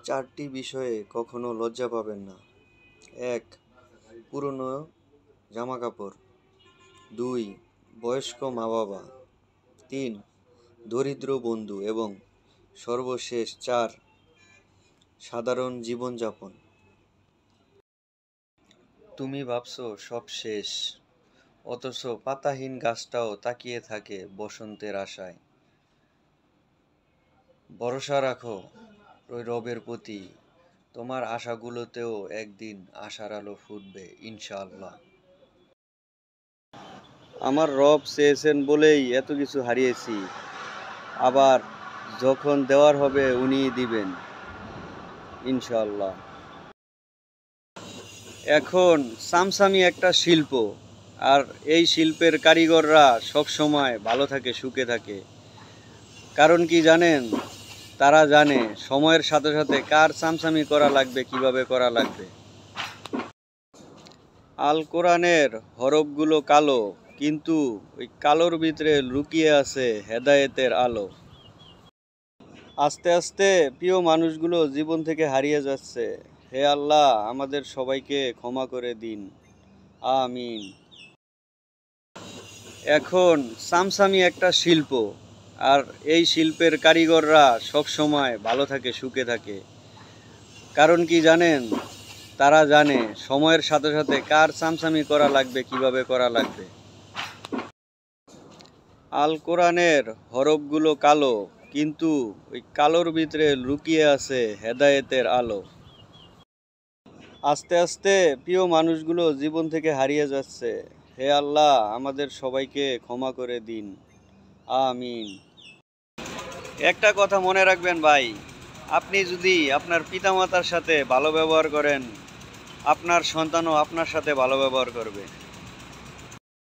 চারটি বিষয়ে কখনো লজ্জা পাবেন না। ১. পুরনো জামাকাপড়। ২. বয়স্ক মা-বাবা। ৩. দরিদ্র বন্ধু এবং সর্বশেষ ৪. সাধারণ জীবনযাপন। তুমি ভাবছো সব শেষ, অথচ পাতাহীন গাছটাও তাকিয়ে থাকে বসন্তের আশায়। ভরসা রাখো ওই রবের প্রতি, তোমার আশাগুলোতেও একদিন আশার আলো ফুটবে ইনশাআল্লাহ। আমার রব চেয়েছেন বলেই এত কিছু হারিয়েছি, আবার যখন দেওয়ার হবে উনিই দিবেন ইনশাআল্লাহ। এখন সামসামি একটা শিল্প, আর এই শিল্পের কারিগররা সব সময় ভালো থাকে, সুখে থাকে। কারণ কি জানেন? তারা জানে সময়ের সাথে সাথে কার সামসামি করা লাগবে, কিভাবে করা লাগবে। আল কোরআনের হরফগুলো কালো, কিন্তু ওই কালোর ভিতরে লুকিয়ে আছে হেদায়েতের আলো। আস্তে আস্তে প্রিয় মানুষগুলো জীবন থেকে হারিয়ে যাচ্ছে। হে আল্লাহ, আমাদের সবাইকে ক্ষমা করে দিন, আমিন। এখন সামসামি একটা শিল্প, আর এই শিল্পের কারিগররা সব সময় ভালো থাকে, সুখে থাকে। কারণ কি জানেন? তারা জানে সময়ের সাথে সাথে কার সামসামি করা লাগবে, কিভাবে করা লাগবে। আল কোরআনের হরফগুলো কালো, কিন্তু ওই কালোর ভিতরে লুকিয়ে আছে হেদায়েতের আলো। আস্তে আস্তে প্রিয় মানুষগুলো জীবন থেকে হারিয়ে যাচ্ছে। হে আল্লাহ, আমাদের সবাইকে ক্ষমা করে দিন, আমিন। একটা কথা মনে রাখবেন ভাই, আপনি যদি আপনার পিতামাতার সাথে ভালো ব্যবহার করেন, আপনার সন্তানও আপনার সাথে ভালো ব্যবহার করবে।